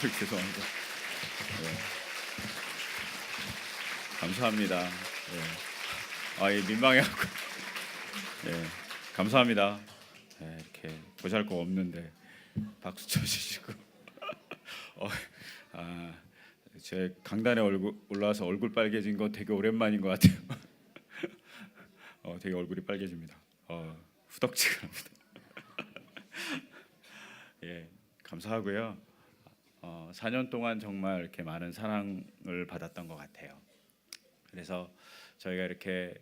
죄송합니다. 네, 감사합니다. 네. 민망해하고. 네, 감사합니다. 네, 이렇게 보잘것없는데 박수 쳐주시고. 어, 아, 제 강단에 올라와서 얼굴 빨개진 거 되게 오랜만인 것 같아요. 되게 얼굴이 빨개집니다. 후덕지근합니다. 예, 감사하고요. 4년 동안 정말 이렇게 많은 사랑을 받았던 것 같아요. 그래서 저희가 이렇게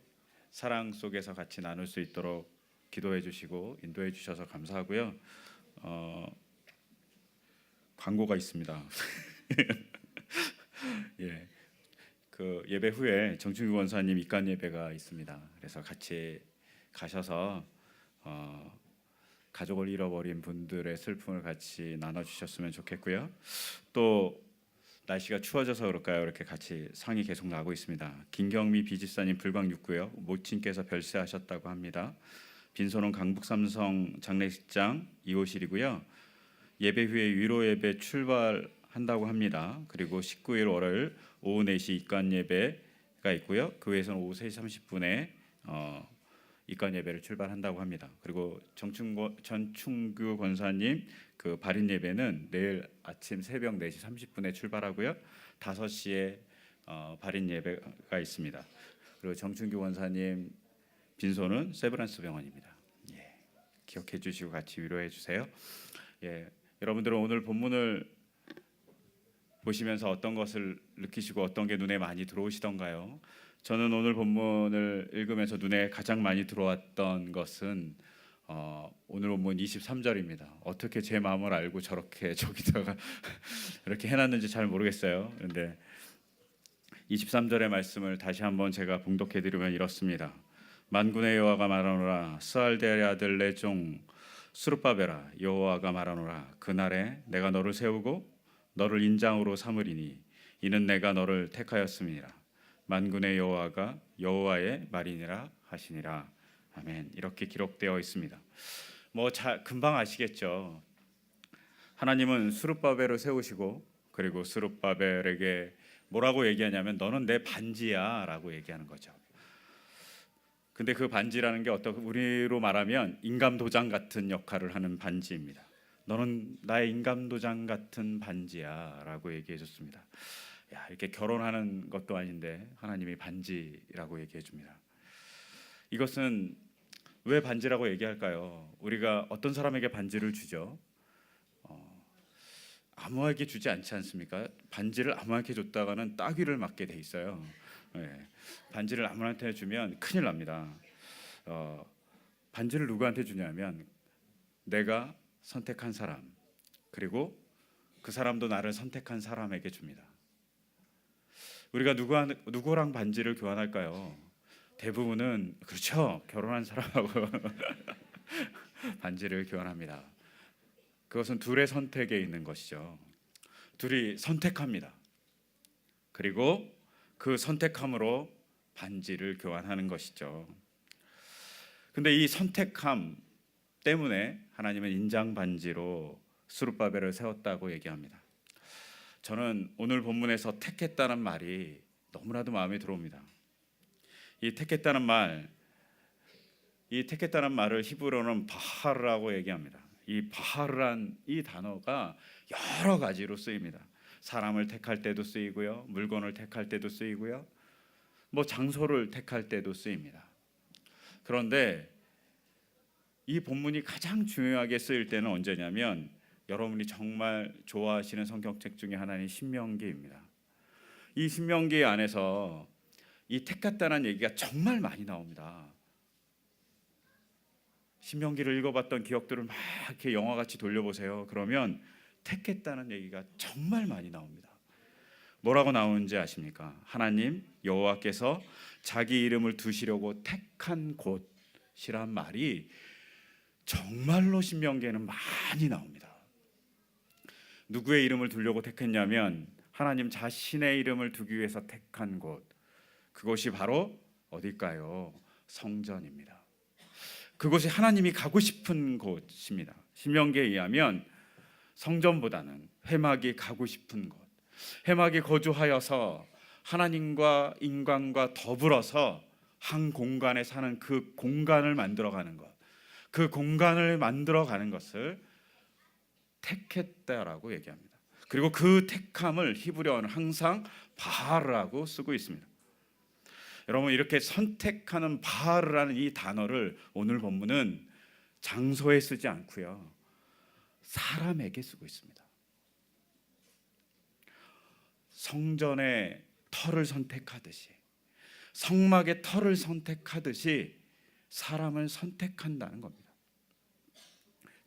사랑 속에서 같이 나눌 수 있도록 기도해 주시고 인도해 주셔서 감사하고요. 광고가 있습니다. 예, 그 예배 후에 정충규 원사님 입간 예배가 있습니다. 그래서 같이 가셔서 가족을 잃어버린 분들의 슬픔을 같이 나눠주셨으면 좋겠고요. 또 날씨가 추워져서 그럴까요? 이렇게 같이 상이 계속 나고 있습니다. 김경미 비지사님 불광 6구요. 모친께서 별세하셨다고 합니다. 빈소는 강북 삼성 장례식장 2호실이고요. 예배 후에 위로 예배 출발한다고 합니다. 그리고 19일 월요일 오후 4시 입관 예배가 있고요. 교회에서는 오후 3시 30분에 입관 예배를 출발한다고 합니다. 그리고 전충규 권사님 그 발인 예배는 내일 아침 새벽 4시 30분에 출발하고요. 5시에 발인 예배가 있습니다. 그리고 정충규 권사님 빈소는 세브란스 병원입니다. 예, 기억해 주시고 같이 위로해 주세요. 예, 여러분들은 오늘 본문을 보시면서 어떤 것을 느끼시고 어떤 게 눈에 많이 들어오시던가요? 저는 오늘 본문을 읽으면서 눈에 가장 많이 들어왔던 것은 오늘 본문 23절입니다. 어떻게 제 마음을 알고 저렇게 저기다가 이렇게 해놨는지 잘 모르겠어요. 그런데 23절의 말씀을 다시 한번 제가 봉독해드리면 이렇습니다. 만군의 여호와가 말하노라 스알데의 아들 내 종 스룹바벨아 여호와가 말하노라 그날에 내가 너를 세우고 너를 인장으로 삼으리니 이는 내가 너를 택하였음이니라. 만군의 여호와가 여호와의 말이니라 하시니라. 아멘. 이렇게 기록되어 있습니다. 금방 아시겠죠. 하나님은 스룹바벨을 세우시고 그리고 스룹바벨에게 뭐라고 얘기하냐면 너는 내 반지야 라고 얘기하는 거죠. 근데 그 반지라는 게 우리로 말하면 인감도장 같은 역할을 하는 반지입니다. 너는 나의 인감도장 같은 반지야 라고 얘기해 줬습니다. 이렇게 결혼하는 것도 아닌데 하나님이 반지라고 얘기해 줍니다. 이것은 왜 반지라고 얘기할까요? 우리가 어떤 사람에게 반지를 주죠? 아무에게 주지 않지 않습니까? 반지를 아무에게 줬다가는 따귀를 맞게 돼 있어요. 네. 반지를 아무한테 주면 큰일 납니다. 반지를 누구한테 주냐면 내가 선택한 사람 그리고 그 사람도 나를 선택한 사람에게 줍니다. 우리가 누구랑 반지를 교환할까요? 대부분은 그렇죠. 결혼한 사람하고 반지를 교환합니다. 그것은 둘의 선택에 있는 것이죠. 둘이 선택합니다. 그리고 그 선택함으로 반지를 교환하는 것이죠. 근데 이 선택함 때문에 하나님은 인장 반지로 스룹바벨을 세웠다고 얘기합니다. 저는 오늘 본문에서 택했다는 말이 너무나도 마음에 들어옵니다. 이 택했다는 말을 히브리어는 바하르라고 얘기합니다. 이 바하르란 이 단어가 여러 가지로 쓰입니다. 사람을 택할 때도 쓰이고요, 물건을 택할 때도 쓰이고요, 장소를 택할 때도 쓰입니다. 그런데 이 본문이 가장 중요하게 쓰일 때는 언제냐면 여러분이 정말 좋아하시는 성경책 중에 하나인 신명기입니다. 이 신명기 안에서 이 택했다는 얘기가 정말 많이 나옵니다. 신명기를 읽어봤던 기억들을 막 이렇게 영화같이 돌려보세요. 그러면 택했다는 얘기가 정말 많이 나옵니다. 뭐라고 나오는지 아십니까? 하나님 여호와께서 자기 이름을 두시려고 택한 곳이란 말이 정말로 신명기에는 많이 나옵니다. 누구의 이름을 두려고 택했냐면 하나님 자신의 이름을 두기 위해서 택한 곳, 그것이 바로 어딜까요? 성전입니다. 그곳이 하나님이 가고 싶은 곳입니다. 신명기에 의하면 성전보다는 회막이 가고 싶은 곳, 회막이 거주하여서 하나님과 인간과 더불어서 한 공간에 사는 그 공간을 만들어가는 것, 그 공간을 만들어가는 것을 택했다라고 얘기합니다. 그리고 그 택함을 히브리어는 항상 바하르라고 쓰고 있습니다. 여러분, 이렇게 선택하는 바하르라는 이 단어를 오늘 본문은 장소에 쓰지 않고요, 사람에게 쓰고 있습니다. 성전의 터를 선택하듯이, 성막의 터를 선택하듯이 사람을 선택한다는 겁니다.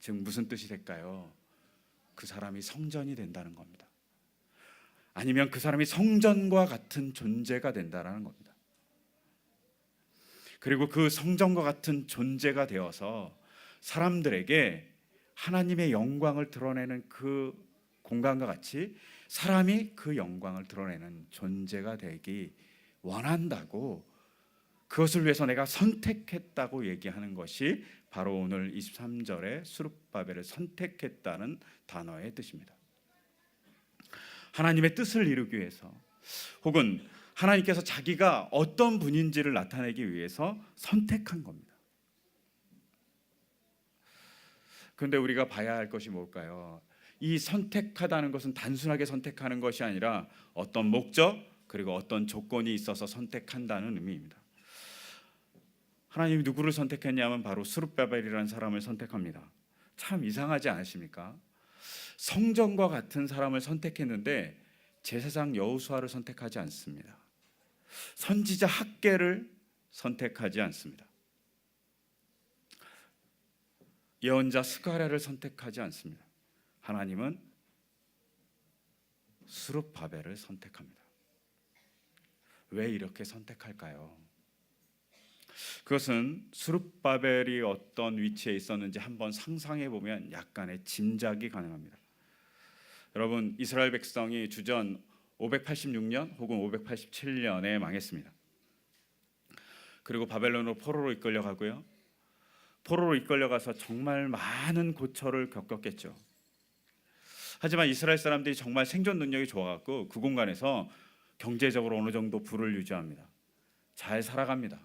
즉 무슨 뜻이 될까요? 그 사람이 성전이 된다는 겁니다. 아니면 그 사람이 성전과 같은 존재가 된다는 겁니다. 그리고 그 성전과 같은 존재가 되어서 사람들에게 하나님의 영광을 드러내는 그 공간과 같이 사람이 그 영광을 드러내는 존재가 되기 원한다고, 그것을 위해서 내가 선택했다고 얘기하는 것이 바로 오늘 23절에 스룹바벨을 선택했다는 단어의 뜻입니다. 하나님의 뜻을 이루기 위해서, 혹은 하나님께서 자기가 어떤 분인지를 나타내기 위해서 선택한 겁니다. 그런데 우리가 봐야 할 것이 뭘까요? 이 선택하다는 것은 단순하게 선택하는 것이 아니라 어떤 목적 그리고 어떤 조건이 있어서 선택한다는 의미입니다. 하나님이 누구를 선택했냐면 바로 스룹바벨이라는 사람을 선택합니다. 참 이상하지 않으십니까? 성전과 같은 사람을 선택했는데 제사장 여호수아를 선택하지 않습니다. 선지자 학개를 선택하지 않습니다. 예언자 스가랴를 선택하지 않습니다. 하나님은 스룹바벨을 선택합니다. 왜 이렇게 선택할까요? 그것은 스룹바벨이 어떤 위치에 있었는지 한번 상상해 보면 약간의 짐작이 가능합니다. 여러분, 이스라엘 백성이 주전 586년 혹은 587년에 망했습니다. 그리고 바벨론으로 포로로 이끌려가고요, 포로로 이끌려가서 정말 많은 고초를 겪었겠죠. 하지만 이스라엘 사람들이 정말 생존 능력이 좋아갖고 그 공간에서 경제적으로 어느 정도 부를 유지합니다. 잘 살아갑니다.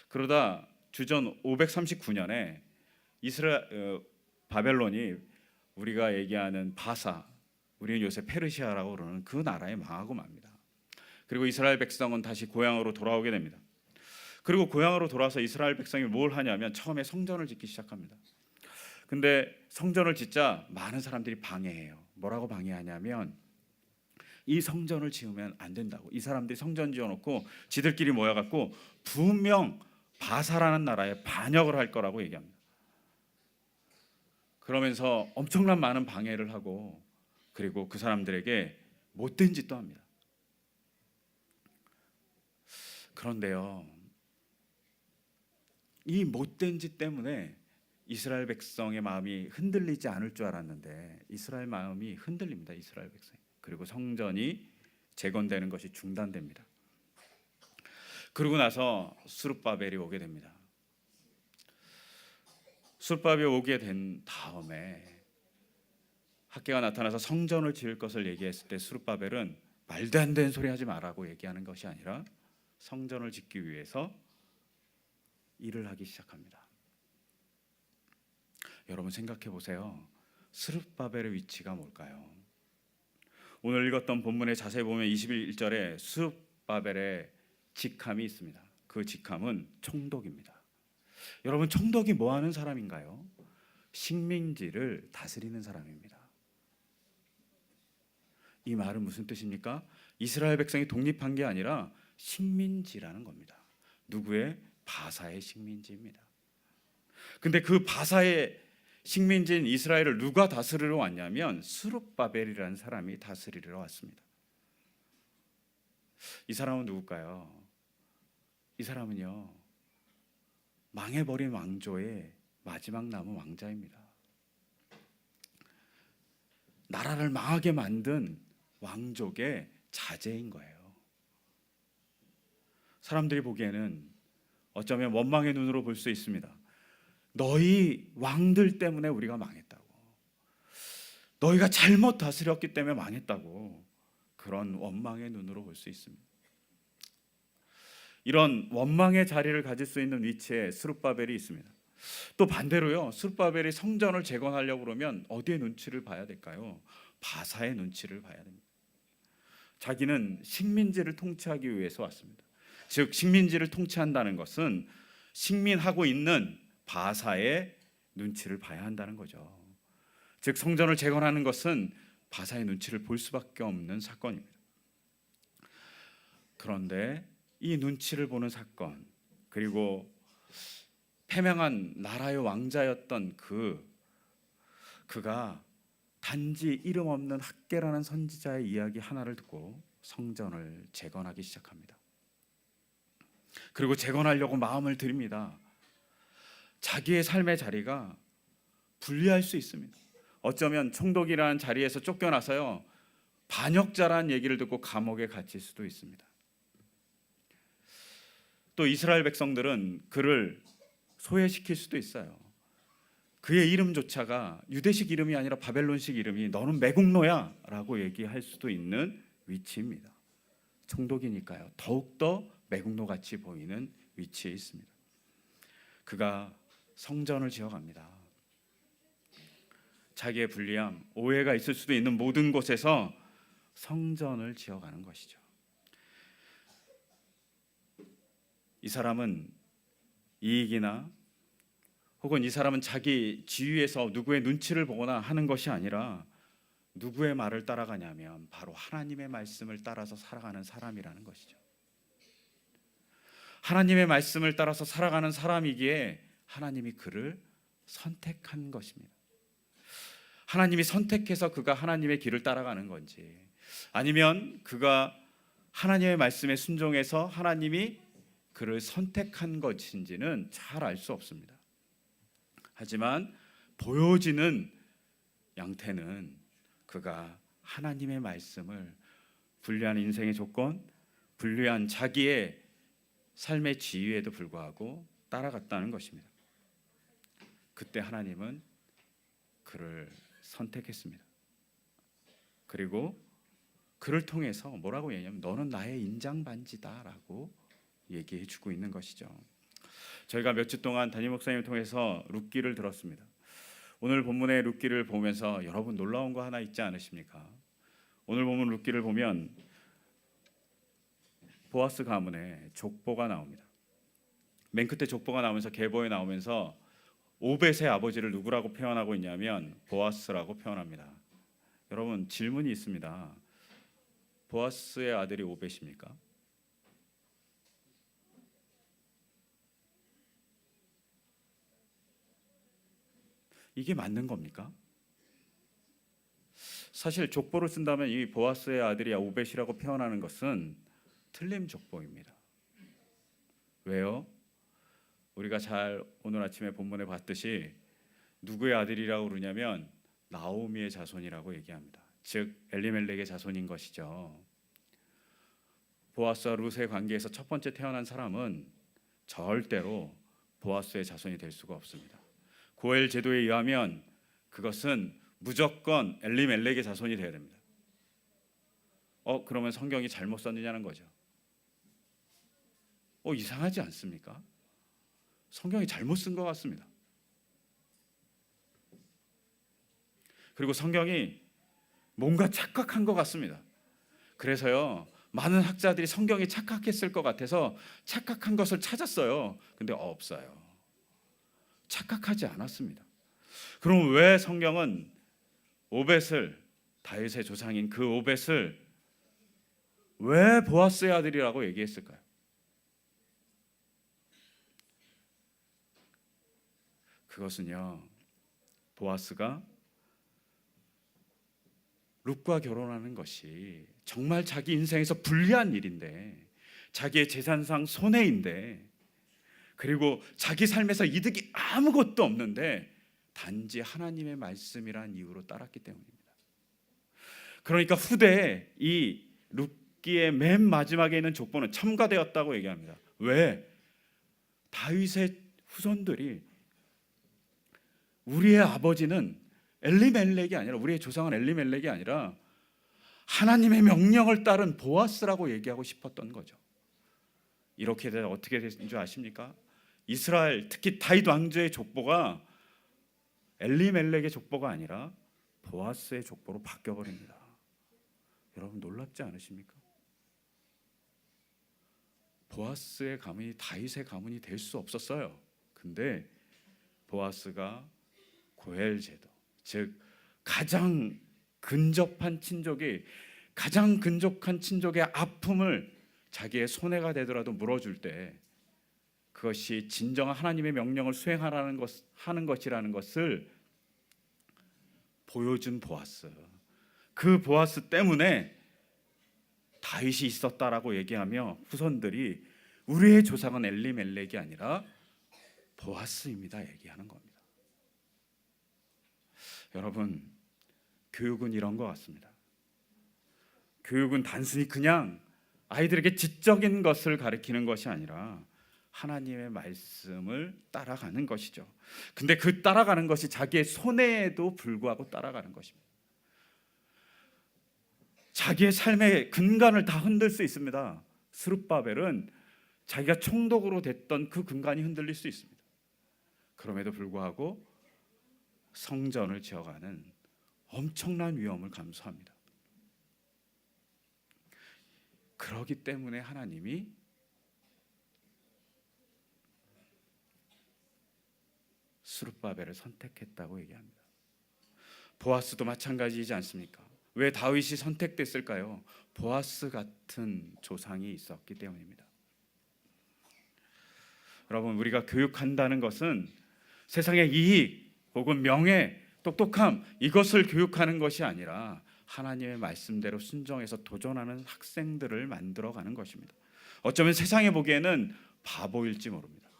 그러다 주전 539년에 바벨론이 우리가 얘기하는 바사, 우리는 요새 페르시아라고 그러는 그 나라에 망하고 맙니다. 그리고 이스라엘 백성은 다시 고향으로 돌아오게 됩니다. 그리고 고향으로 돌아와서 이스라엘 백성이 뭘 하냐면 처음에 성전을 짓기 시작합니다. 근데 성전을 짓자 많은 사람들이 방해해요. 뭐라고 방해하냐면 이 성전을 지으면 안 된다고. 이 사람들이 성전 지어놓고 지들끼리 모여갖고 분명 바사라는 나라에 반역을 할 거라고 얘기합니다. 그러면서 엄청난 많은 방해를 하고, 그리고 그 사람들에게 못된 짓도 합니다. 그런데요, 이 못된 짓 때문에 이스라엘 백성의 마음이 흔들리지 않을 줄 알았는데 이스라엘 마음이 흔들립니다. 이스라엘 백성이. 그리고 성전이 재건되는 것이 중단됩니다. 그러고 나서 스룹바벨이 오게 됩니다. 스룹바벨이 오게 된 다음에 학개가 나타나서 성전을 지을 것을 얘기했을 때 스룹바벨은 말도 안 되는 소리 하지 말라고 얘기하는 것이 아니라 성전을 짓기 위해서 일을 하기 시작합니다. 여러분 생각해 보세요. 스룹바벨의 위치가 뭘까요? 오늘 읽었던 본문에 자세히 보면 21절에 스룹바벨의 직함이 있습니다. 그 직함은 총독입니다. 여러분, 총독이 뭐 하는 사람인가요? 식민지를 다스리는 사람입니다. 이 말은 무슨 뜻입니까? 이스라엘 백성이 독립한 게 아니라 식민지라는 겁니다. 누구의? 바사의 식민지입니다. 근데 그 바사의 식민지인 이스라엘을 누가 다스리러 왔냐면 스룹바벨이라는 사람이 다스리러 왔습니다. 이 사람은 누굴까요? 이 사람은요, 망해버린 왕조의 마지막 남은 왕자입니다. 나라를 망하게 만든 왕족의 자제인 거예요. 사람들이 보기에는 어쩌면 원망의 눈으로 볼 수 있습니다. 너희 왕들 때문에 우리가 망했다고. 너희가 잘못 다스렸기 때문에 망했다고 그런 원망의 눈으로 볼 수 있습니다. 이런 원망의 자리를 가질 수 있는 위치에 스룹바벨이 있습니다. 또 반대로요, 스룹바벨이 성전을 재건하려고 그러면 어디에 눈치를 봐야 될까요? 바사의 눈치를 봐야 됩니다. 자기는 식민지를 통치하기 위해서 왔습니다. 즉 식민지를 통치한다는 것은 식민하고 있는 바사의 눈치를 봐야 한다는 거죠. 즉 성전을 재건하는 것은 바사의 눈치를 볼 수밖에 없는 사건입니다. 그런데 이 눈치를 보는 사건, 그리고 패망한 나라의 왕자였던 그가 단지 이름 없는 학개라는 선지자의 이야기 하나를 듣고 성전을 재건하기 시작합니다. 그리고 재건하려고 마음을 들입니다. 자기의 삶의 자리가 불리할 수 있습니다. 어쩌면 총독이라는 자리에서 쫓겨나서요, 반역자라는 얘기를 듣고 감옥에 갇힐 수도 있습니다. 또 이스라엘 백성들은 그를 소외시킬 수도 있어요. 그의 이름조차가 유대식 이름이 아니라 바벨론식 이름이 너는 매국노야 라고 얘기할 수도 있는 위치입니다. 총독이니까요, 더욱더 매국노같이 보이는 위치에 있습니다. 그가 성전을 지어갑니다. 자기의 불리함, 오해가 있을 수도 있는 모든 곳에서 성전을 지어가는 것이죠. 이 사람은 이익이나 혹은 이 사람은 자기 지위에서 누구의 눈치를 보거나 하는 것이 아니라 누구의 말을 따라가냐면 바로 하나님의 말씀을 따라서 살아가는 사람이라는 것이죠. 하나님의 말씀을 따라서 살아가는 사람이기에 하나님이 그를 선택한 것입니다. 하나님이 선택해서 그가 하나님의 길을 따라가는 건지, 아니면 그가 하나님의 말씀에 순종해서 하나님이 그를 선택한 것인지는 잘 알 수 없습니다. 하지만 보여지는 양태는 그가 하나님의 말씀을 불리한 인생의 조건, 불리한 자기의 삶의 지위에도 불구하고 따라갔다는 것입니다. 그때 하나님은 그를 선택했습니다. 그리고 그를 통해서 뭐라고 얘기하냐면 너는 나의 인장반지다라고 얘기해 주고 있는 것이죠. 저희가 몇 주 동안 담임 목사님을 통해서 룻기를 들었습니다. 오늘 본문의 룻기를 보면서 여러분 놀라운 거 하나 있지 않으십니까? 오늘 본문 룻기를 보면 보아스 가문에 족보가 나옵니다. 맨 끝에 족보가 나오면서 계보에 나오면서 오벳의 아버지를 누구라고 표현하고 있냐면 보아스라고 표현합니다. 여러분 질문이 있습니다. 보아스의 아들이 오벳입니까? 이게 맞는 겁니까? 사실 족보를 쓴다면 이 보아스의 아들이 오벳이라고 표현하는 것은 틀림 족보입니다. 왜요? 우리가 잘 오늘 아침에 본문에 봤듯이 누구의 아들이라고 그러냐면 나오미의 자손이라고 얘기합니다. 즉 엘리멜렉의 자손인 것이죠. 보아스와 룻의 관계에서 첫 번째 태어난 사람은 절대로 보아스의 자손이 될 수가 없습니다. 고엘 제도에 의하면 그것은 무조건 엘리멜렉의 자손이 되어야 됩니다. 그러면 성경이 잘못 썼느냐는 거죠. 이상하지 않습니까? 성경이 잘못 쓴 것 같습니다. 그리고 성경이 뭔가 착각한 것 같습니다. 그래서요, 많은 학자들이 성경이 착각했을 것 같아서 착각한 것을 찾았어요. 근데 없어요. 착각하지 않았습니다. 그럼 왜 성경은 오벳을, 다윗의 조상인 그 오벳을 왜 보아스의 아들이라고 얘기했을까요? 그것은요, 보아스가 룻과 결혼하는 것이 정말 자기 인생에서 불리한 일인데, 자기의 재산상 손해인데, 그리고 자기 삶에서 이득이 아무것도 없는데 단지 하나님의 말씀이란 이유로 따랐기 때문입니다. 그러니까 후대에 이 룻기의 맨 마지막에 있는 족보는 첨가되었다고 얘기합니다. 왜? 다윗의 후손들이 우리의 아버지는 엘리멜렉이 아니라, 우리의 조상은 엘리멜렉이 아니라 하나님의 명령을 따른 보아스라고 얘기하고 싶었던 거죠. 이렇게 되면 어떻게 된 줄 아십니까? 이스라엘, 특히 다윗 왕조의 족보가 엘리멜렉의 족보가 아니라 보아스의 족보로 바뀌어버립니다. 여러분 놀랍지 않으십니까? 보아스의 가문이 다윗의 가문이 될 수 없었어요. 근데 보아스가 고엘 제도, 즉 가장 근접한 친족의 아픔을 자기의 손해가 되더라도 물어줄 때 그것이 진정한 하나님의 명령을 수행하는 것이라는 것을 보여준 보아스. 그 보아스 때문에 다윗이 있었다라고 얘기하며 후손들이 우리의 조상은 엘리멜렉이 아니라 보아스입니다 얘기하는 겁니다. 여러분, 교육은 이런 것 같습니다. 교육은 단순히 그냥 아이들에게 지적인 것을 가르치는 것이 아니라 하나님의 말씀을 따라가는 것이죠. 근데 그 따라가는 것이 자기의 손해에도 불구하고 따라가는 것입니다. 자기의 삶의 근간을 다 흔들 수 있습니다. 스룹바벨은 자기가 총독으로 됐던 그 근간이 흔들릴 수 있습니다. 그럼에도 불구하고 성전을 지어가는 엄청난 위험을 감수합니다. 그러기 때문에 하나님이 스룹바벨을 선택했다고 얘기합니다. 보아스도 마찬가지이지 않습니까? 왜 다윗이 선택됐을까요? 보아스 같은 조상이 있었기 때문입니다. 여러분, 우리가 교육한다는 것은 세상의 이익 혹은 명예, 똑똑함 이것을 교육하는 것이 아니라 하나님의 말씀대로 순종해서 도전하는 학생들을 만들어가는 것입니다. 어쩌면 세상에 보기에는 바보일지 모릅니다.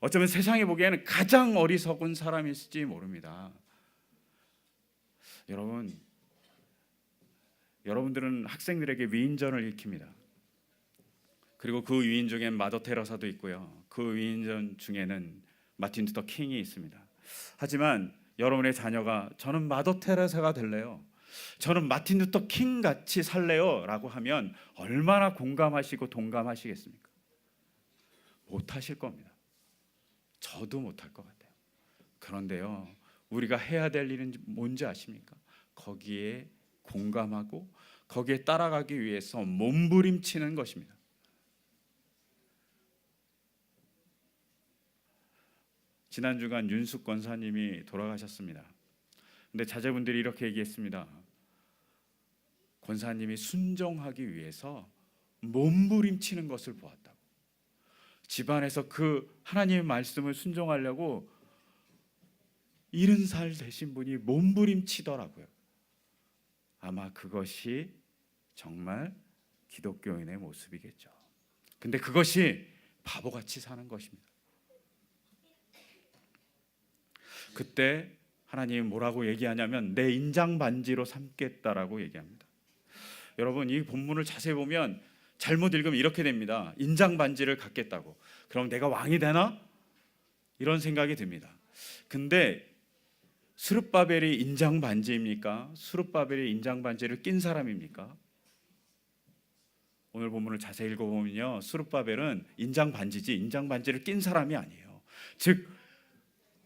어쩌면 세상에 보기에는 가장 어리석은 사람일지 모릅니다. 여러분들은 학생들에게 위인전을 익힙니다. 그리고 그 위인 중엔 마더 테레사도 있고요. 그 위인전 중에는 마틴 루터 킹이 있습니다. 하지만 여러분의 자녀가 저는 마더 테레사가 될래요, 저는 마틴 루터 킹 같이 살래요 라고 하면 얼마나 공감하시고 동감하시겠습니까? 못하실 겁니다. 저도 못할 것 같아요. 그런데요, 우리가 해야 될 일은 뭔지 아십니까? 거기에 공감하고 거기에 따라가기 위해서 몸부림치는 것입니다. 지난 주간 윤숙 권사님이 돌아가셨습니다. 근데 자제분들이 이렇게 얘기했습니다. 권사님이 순종하기 위해서 몸부림치는 것을 보았다고. 집안에서 그 하나님의 말씀을 순종하려고 70살 되신 분이 몸부림치더라고요. 아마 그것이 정말 기독교인의 모습이겠죠. 근데 그것이 바보같이 사는 것입니다. 그때 하나님이 뭐라고 얘기하냐면 내 인장반지로 삼겠다라고 얘기합니다. 여러분, 이 본문을 자세히 보면 잘못 읽으면 이렇게 됩니다. 인장반지를 갖겠다고. 그럼 내가 왕이 되나? 이런 생각이 듭니다. 근데 스룹바벨이 인장반지입니까? 스룹바벨이 인장반지를 낀 사람입니까? 오늘 본문을 자세히 읽어보면요, 스룹바벨은 인장반지지 인장반지를 낀 사람이 아니에요. 즉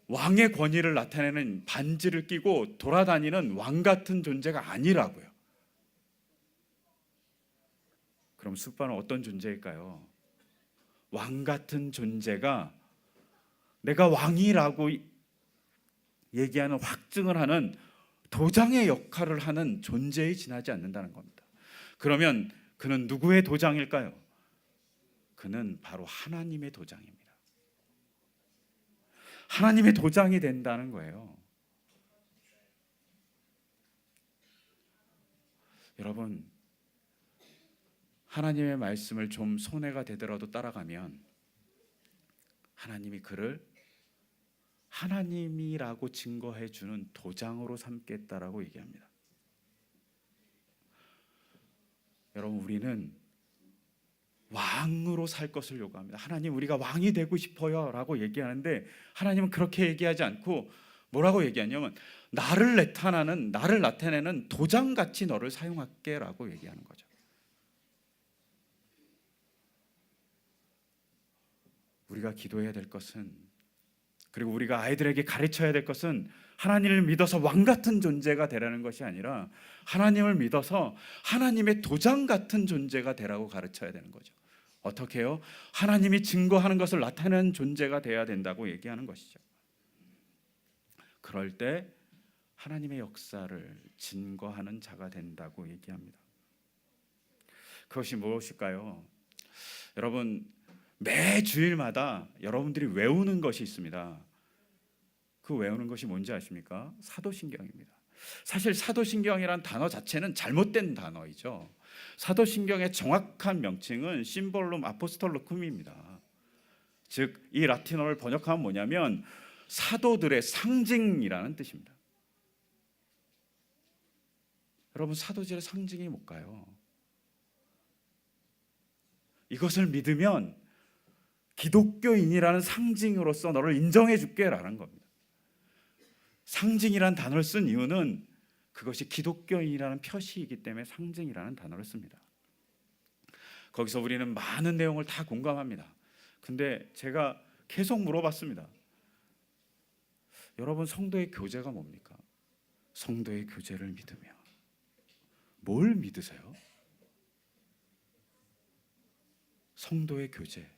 왕의 권위를 나타내는 반지를 끼고 돌아다니는 왕 같은 존재가 아니라고요. 그럼 스룹바벨은 어떤 존재일까요? 왕 같은 존재가 내가 왕이라고 얘기하는, 확증을 하는 도장의 역할을 하는 존재에 지나지 않는다는 겁니다. 그러면 그는 누구의 도장일까요? 그는 바로 하나님의 도장입니다. 하나님의 도장이 된다는 거예요. 여러분, 하나님의 말씀을 좀 손해가 되더라도 따라가면 하나님이 그를 하나님이라고 증거해 주는 도장으로 삼겠다라고 얘기합니다. 여러분, 우리는 왕으로 살 것을 요구합니다. 하나님, 우리가 왕이 되고 싶어요 라고 얘기하는데 하나님은 그렇게 얘기하지 않고 뭐라고 얘기하냐면 나를 나타내는 도장같이 너를 사용할게라고 얘기하는 거죠. 우리가 기도해야 될 것은, 그리고 우리가 아이들에게 가르쳐야 될 것은 하나님을 믿어서 왕 같은 존재가 되라는 것이 아니라 하나님을 믿어서 하나님의 도장 같은 존재가 되라고 가르쳐야 되는 거죠. 어떻게 해요? 하나님이 증거하는 것을 나타내는 존재가 되어야 된다고 얘기하는 것이죠. 그럴 때 하나님의 역사를 증거하는 자가 된다고 얘기합니다. 그것이 무엇일까요? 여러분, 매 주일마다 여러분들이 외우는 것이 있습니다. 그 외우는 것이 뭔지 아십니까? 사도신경입니다. 사실 사도신경이란 단어 자체는 잘못된 단어이죠. 사도신경의 정확한 명칭은 심볼룸 아포스톨로쿰입니다. 즉, 이 라틴어를 번역하면 뭐냐면 사도들의 상징이라는 뜻입니다. 여러분, 사도들의 상징이 뭘까요? 이것을 믿으면 기독교인이라는 상징으로서 너를 인정해 줄게라는 겁니다. 상징이란 단어를 쓴 이유는 그것이 기독교인이라는 표시이기 때문에 상징이라는 단어를 씁니다. 거기서 우리는 많은 내용을 다 공감합니다. 근데 제가 계속 물어봤습니다. 여러분, 성도의 교제가 뭡니까? 성도의 교제를 믿으며 뭘 믿으세요? 성도의 교제,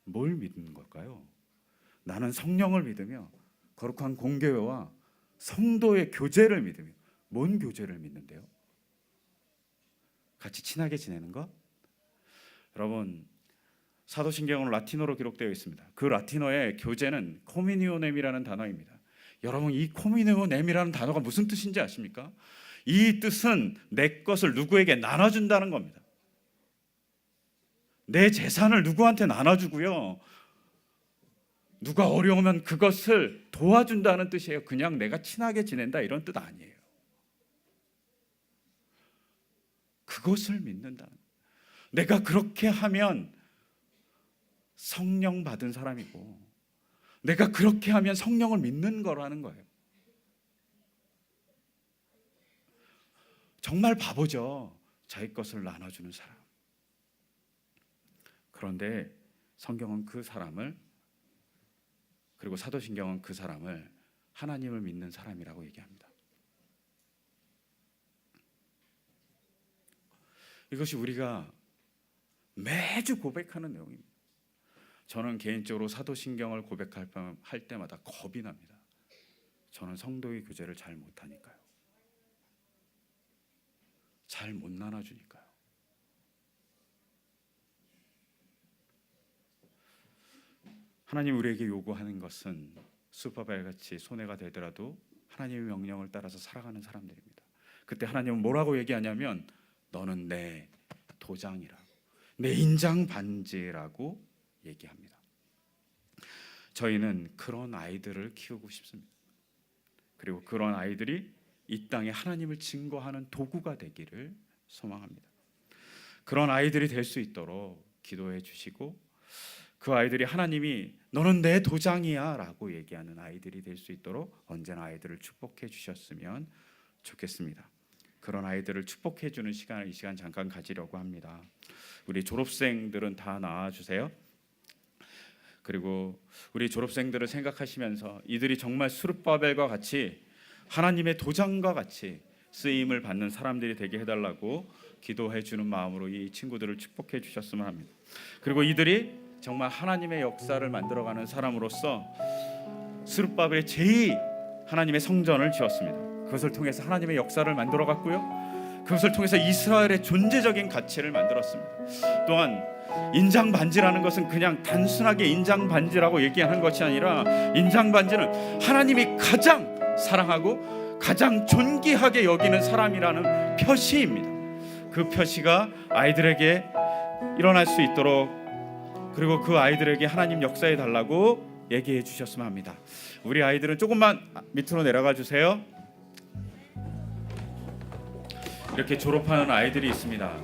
뭘 믿는 걸까요? 나는 성령을 믿으며 거룩한 공교회와 성도의 교제를 믿으며, 뭔 교제를 믿는데요? 같이 친하게 지내는 것? 여러분, 사도신경은 라틴어로 기록되어 있습니다. 그 라틴어의 교제는 코미니오넴이라는 단어입니다. 여러분, 이 코미니오넴이라는 단어가 무슨 뜻인지 아십니까? 이 뜻은 내 것을 누구에게 나눠준다는 겁니다. 내 재산을 누구한테 나눠주고요, 누가 어려우면 그것을 도와준다는 뜻이에요. 그냥 내가 친하게 지낸다 이런 뜻 아니에요. 그것을 믿는다. 내가 그렇게 하면 성령 받은 사람이고, 내가 그렇게 하면 성령을 믿는 거라는 거예요. 정말 바보죠. 자기 것을 나눠주는 사람. 그런데 성경은 그 사람을, 그리고 사도신경은 그 사람을 하나님을 믿는 사람이라고 얘기합니다. 이것이 우리가 매주 고백하는 내용입니다. 저는 개인적으로 사도신경을 고백할 때마다 겁이 납니다. 저는 성도의 교제를 잘 못하니까요. 잘 못 나눠주니까요. 하나님 우리에게 요구하는 것은 슈퍼벨같이 손해가 되더라도 하나님의 명령을 따라서 살아가는 사람들입니다. 그때 하나님은 뭐라고 얘기하냐면 너는 내 도장이라고, 내 인장 반지라고 얘기합니다. 저희는 그런 아이들을 키우고 싶습니다. 그리고 그런 아이들이 이 땅에 하나님을 증거하는 도구가 되기를 소망합니다. 그런 아이들이 될 수 있도록 기도해 주시고, 그 아이들이 하나님이 너는 내 도장이야 라고 얘기하는 아이들이 될 수 있도록 언제나 아이들을 축복해 주셨으면 좋겠습니다. 그런 아이들을 축복해 주는 시간을 이 시간 잠깐 가지려고 합니다. 우리 졸업생들은 다 나와주세요. 그리고 우리 졸업생들을 생각하시면서 이들이 정말 스룹바벨과 같이 하나님의 도장과 같이 쓰임을 받는 사람들이 되게 해달라고 기도해 주는 마음으로 이 친구들을 축복해 주셨으면 합니다. 그리고 이들이 정말 하나님의 역사를 만들어가는 사람으로서 스룹바벨이 제일 하나님의 성전을 지었습니다. 그것을 통해서 하나님의 역사를 만들어갔고요, 그것을 통해서 이스라엘의 존재적인 가치를 만들었습니다. 또한 인장 반지라는 것은 그냥 단순하게 인장 반지라고 얘기하는 것이 아니라, 인장 반지는 하나님이 가장 사랑하고 가장 존귀하게 여기는 사람이라는 표시입니다. 그 표시가 아이들에게 일어날 수 있도록, 그리고 그 아이들에게 하나님 역사해 달라고 얘기해 주셨으면 합니다. 우리 아이들은 조금만 밑으로 내려가 주세요. 이렇게 졸업하는 아이들이 있습니다.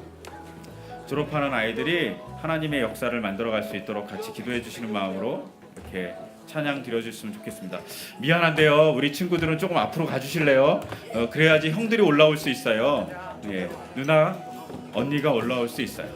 졸업하는 아이들이 하나님의 역사를 만들어갈 수 있도록 같이 기도해 주시는 마음으로 이렇게 찬양 드려주셨으면 좋겠습니다. 미안한데요, 우리 친구들은 조금 앞으로 가주실래요? 그래야지 형들이 올라올 수 있어요. 예, 누나, 언니가 올라올 수 있어요.